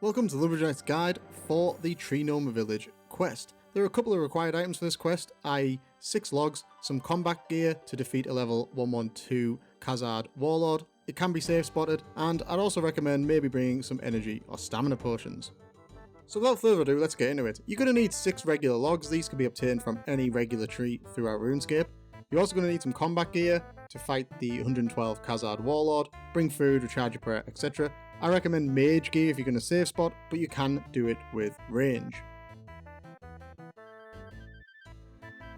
Welcome to Lumberjack's Guide for the Tree Gnome Village quest. There are a couple of required items for this quest, i.e. 6 logs, some combat gear to defeat a level 112 Khazad Warlord. It can be safe spotted, and I'd also recommend maybe bringing some energy or stamina potions. So without further ado, let's get into it. You're going to need 6 regular logs. These can be obtained from any regular tree throughout RuneScape. You're also going to need some combat gear to fight the 112 Khazad Warlord, bring food, recharge your prayer, etc. I recommend mage gear if you're going to save spot, but you can do it with range.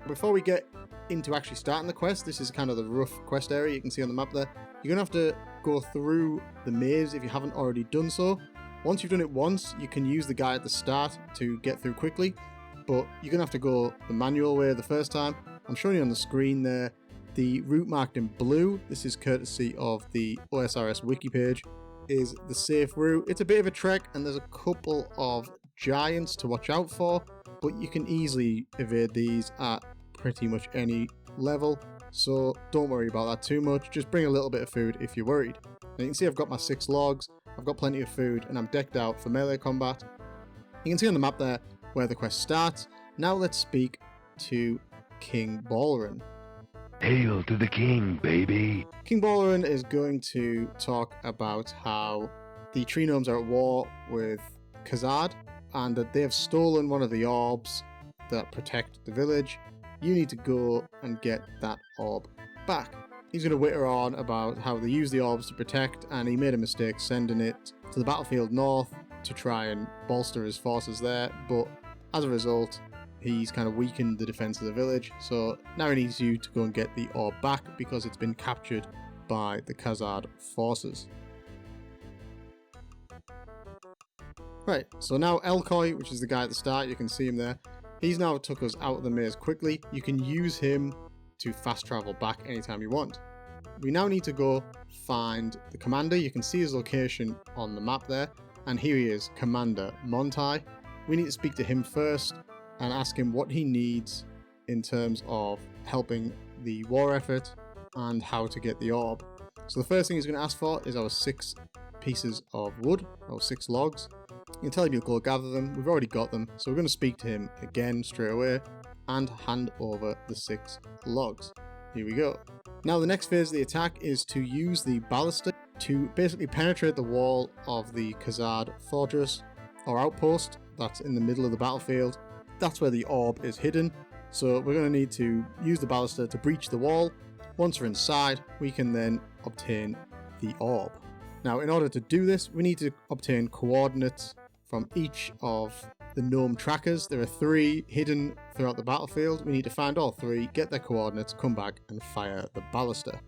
Before we get into actually starting the quest, this is kind of the rough quest area you can see on the map there. You're going to have to go through the maze if you haven't already done so. Once you've done it once, you can use the guy at the start to get through quickly, but you're going to have to go the manual way the first time. I'm showing you on the screen there the route marked in blue. This is courtesy of the OSRS wiki page, is the safe route. It's a bit of a trek and there's a couple of giants to watch out for, but you can easily evade these at pretty much any level, so don't worry about that too much. Just bring a little bit of food if you're worried. Now you can see I've got my 6 logs, I've got plenty of food, and I'm decked out for melee combat. You can see on the map there where the quest starts. Now let's speak to King Balrin. Hail to the king, baby! King Balrin is going to talk about how the tree gnomes are at war with Khazad and that they have stolen one of the orbs that protect the village. You need to go and get that orb back. He's going to witter on about how they use the orbs to protect, and he made a mistake sending it to the battlefield north to try and bolster his forces there, but as a result he's kind of weakened the defense of the village, so now he needs you to go and get the orb back because it's been captured by the Khazad forces. Right, so now Elkoi, which is the guy at the start, you can see him there, he's now took us out of the maze quickly. You can use him to fast travel back anytime you want. We now need to go find the commander. You can see his location on the map there, and here he is, Commander Montai. We need to speak to him first and ask him what he needs in terms of helping the war effort and how to get the orb. So the first thing he's going to ask for is our 6 pieces of wood, our 6 logs. You can tell him you'll go gather them. We've already got them, so we're going to speak to him again straight away and hand over the 6 logs. Here we go. Now the next phase of the attack is to use the ballista to basically penetrate the wall of the Khazad fortress or outpost that's in the middle of the battlefield. That's where the orb is hidden, so we're going to need to use the ballista to breach the wall. Once we're inside, we can then obtain the orb. Now in order to do this, we need to obtain coordinates from each of the gnome trackers. There are 3 hidden throughout the battlefield. We need to find all 3, get their coordinates, come back and fire the ballista.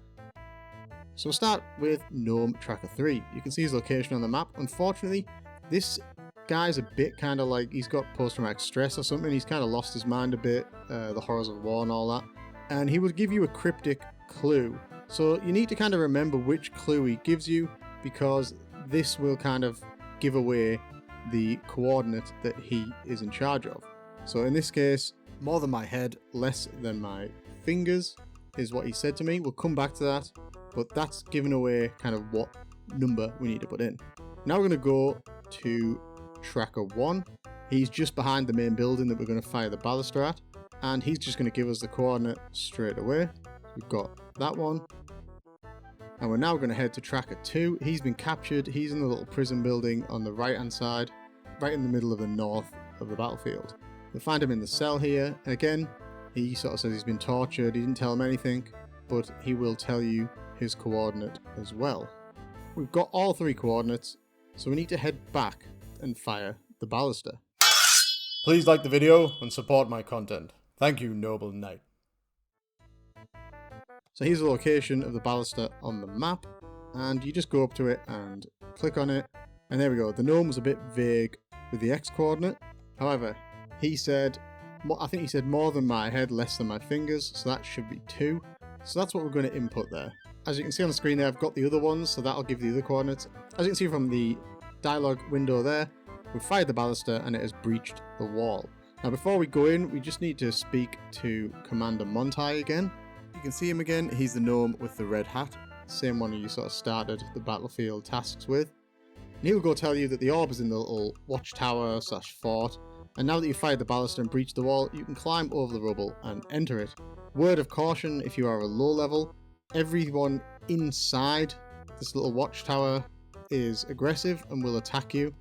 So we'll start with gnome tracker 3. You can see his location on the map. Unfortunately, this guy's a bit kind of like he's got post-traumatic stress or something. He's kind of lost his mind a bit, the horrors of war and all that. And he will give you a cryptic clue. So you need to kind of remember which clue he gives you, because this will kind of give away the coordinate that he is in charge of. So in this case, more than my head, less than my fingers is what he said to me. We'll come back to that, but that's giving away kind of what number we need to put in. Now we're going to go to tracker 1. He's just behind the main building that we're going to fire the ballista at, and he's just going to give us the coordinate straight away. We've got that one. And we're now going to head to tracker 2. He's been captured. He's in the little prison building on the right hand side, right in the middle of the north of the battlefield. You'll find him in the cell here. And again, he sort of says he's been tortured. He didn't tell him anything, but he will tell you his coordinate as well. We've got all 3 coordinates, so we need to head back and fire the ballista. Please like the video and support my content. Thank you, noble knight. So here's the location of the ballista on the map, and you just go up to it and click on it, and there we go. The gnome was a bit vague with the X coordinate. However, he said, I think he said more than my head, less than my fingers, so that should be 2. So that's what we're going to input there. As you can see on the screen there, I've got the other ones, so that'll give the other coordinates. As you can see from the dialogue window there, we've fired the ballista and it has breached the wall. Now before we go in, we just need to speak to Commander Montai again. You can see him again. He's the gnome with the red hat, same one you sort of started the battlefield tasks with. And he will go tell you that the orb is in the little watchtower / fort, and now that you've fired the ballista and breached the wall, you can climb over the rubble and enter it. Word of caution, if you are a low level, everyone inside this little watchtower is aggressive and will attack you.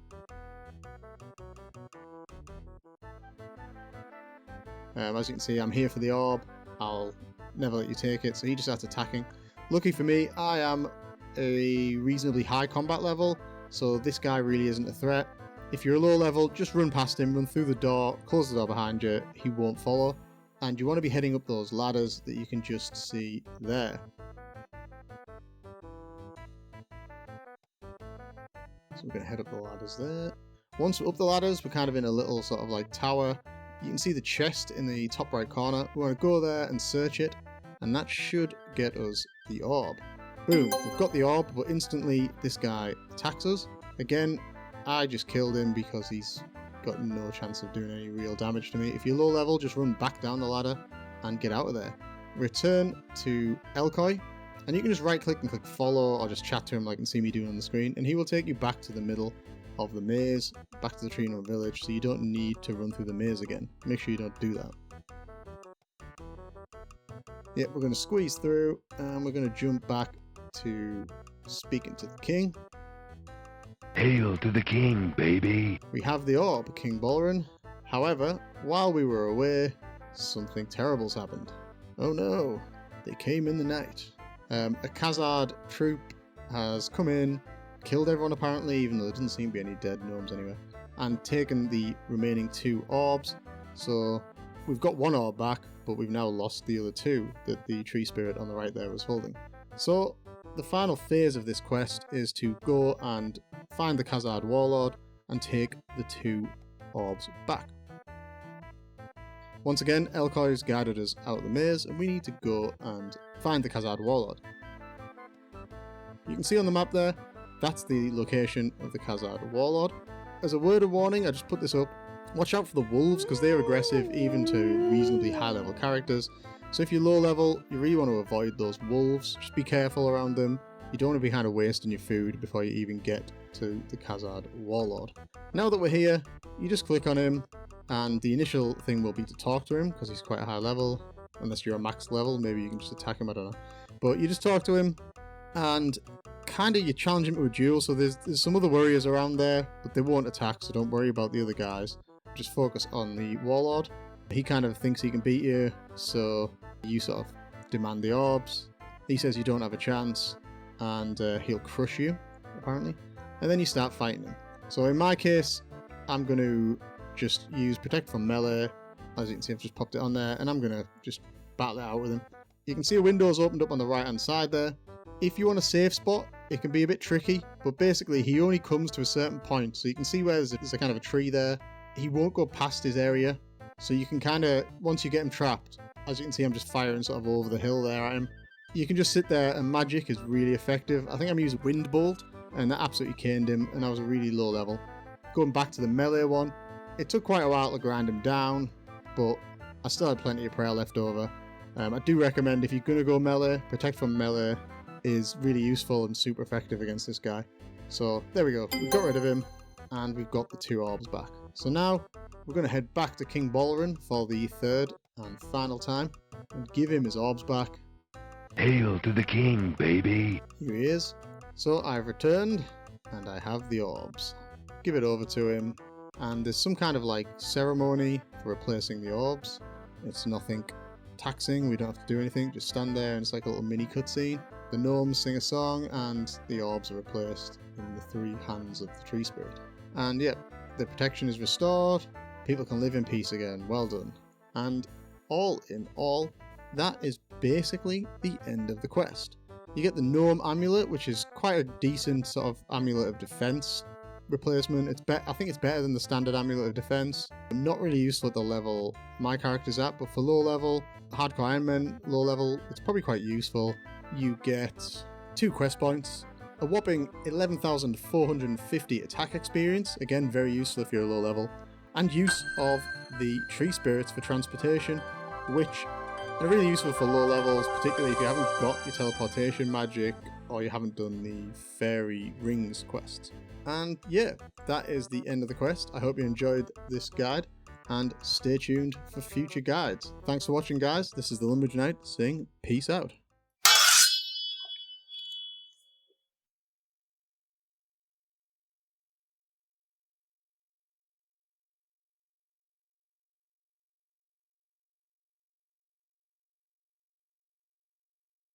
As you can see, I'm here for the orb. I'll never let you take it, so he just starts attacking. Lucky for me, I am a reasonably high combat level, so this guy really isn't a threat. If you're a low level, just run past him, run through the door, close the door behind you, he won't follow. And you want to be heading up those ladders that you can just see there. So we're going to head up the ladders there. Once we're up the ladders, we're kind of in a little sort of like tower. You can see the chest in the top right corner. We want to go there and search it, and that should get us the orb. Boom, we've got the orb, but instantly this guy attacks us. Again, I just killed him because he's got no chance of doing any real damage to me. If you're low level, just run back down the ladder and get out of there. Return to Elkoy, and you can just right click and click follow, or just chat to him like you can see me doing on the screen, and he will take you back to the middle of the maze, back to the Tree Gnome village, so you don't need to run through the maze again. Make sure you don't do that. Yep, we're going to squeeze through, and we're going to jump back to speaking to the king. Hail to the king, baby. We have the orb, King Bolren. However, while we were away, something terrible's happened. Oh no, they came in the night. A Khazad troop has come in, killed everyone apparently, even though there didn't seem to be any dead gnomes anywhere, and taken the remaining 2 orbs. So we've got 1 orb back, but we've now lost the other 2 that the tree spirit on the right there was holding. So the final phase of this quest is to go and find the Khazad warlord and take the 2 orbs back. Once again, Elkoy's guided us out of the maze, and we need to go and find the Khazad warlord. You can see on the map there, that's the location of the Khazad warlord. As a word of warning, I just put this up. Watch out for the wolves, because they're aggressive even to reasonably high level characters. So if you're low level, you really want to avoid those wolves. Just be careful around them. You don't want to be kind of wasting your food before you even get to the Khazad warlord. Now that we're here, you just click on him, and the initial thing will be to talk to him, because he's quite a high level. Unless you're a max level, maybe you can just attack him, I don't know. But you just talk to him, and kind of you challenge him to a duel. So there's some other warriors around there, but they won't attack, so don't worry about the other guys. Just focus on the warlord. He kind of thinks he can beat you, so you sort of demand the orbs. He says you don't have a chance, and he'll crush you, apparently. And then you start fighting him. So in my case, I'm going to just use Protect from melee. As you can see, I've just popped it on there, and I'm going to just battle it out with him. You can see a window's opened up on the right hand side there. If you want a safe spot, it can be a bit tricky, but basically he only comes to a certain point. So you can see where there's a kind of a tree there. He won't go past his area, so you can kind of, once you get him trapped, as you can see I'm just firing sort of over the hill there at him. You can just sit there, and magic is really effective. I think I'm using Wind Bolt, and that absolutely caned him, and I was a really low level. Going back to the melee one, it took quite a while to grind him down, but I still had plenty of prayer left over. I do recommend, if you're going to go melee, Protect from melee is really useful and super effective against this guy. So there we go, we got rid of him, and we've got the 2 orbs back. So now we're going to head back to King Bolren for the 3rd and final time and give him his orbs back. Hail to the king, baby. Here he is. So I've returned, and I have the orbs. Give it over to him, and there's some kind of like ceremony for replacing the orbs. It's nothing taxing, we don't have to do anything, just stand there and it's like a little mini cutscene. The gnomes sing a song, and the orbs are replaced in the 3 hands of the tree spirit. And yeah, the protection is restored, people can live in peace again, well done. And all in all, that is basically the end of the quest. You get the gnome amulet, which is quite a decent sort of amulet of defense replacement. I think it's better than the standard amulet of defense. Not really useful at the level my character's at, but for low level, hardcore Iron Man low level, it's probably quite useful. You get 2 quest points, a whopping 11,450 attack experience, again very useful if you're a low level, and use of the tree spirits for transportation, which are really useful for low levels, particularly if you haven't got your teleportation magic or you haven't done the Fairy Rings quest. And yeah, that is the end of the quest. I hope you enjoyed this guide, and stay tuned for future guides. Thanks for watching, guys. This is the Lumberjay Knight saying peace out.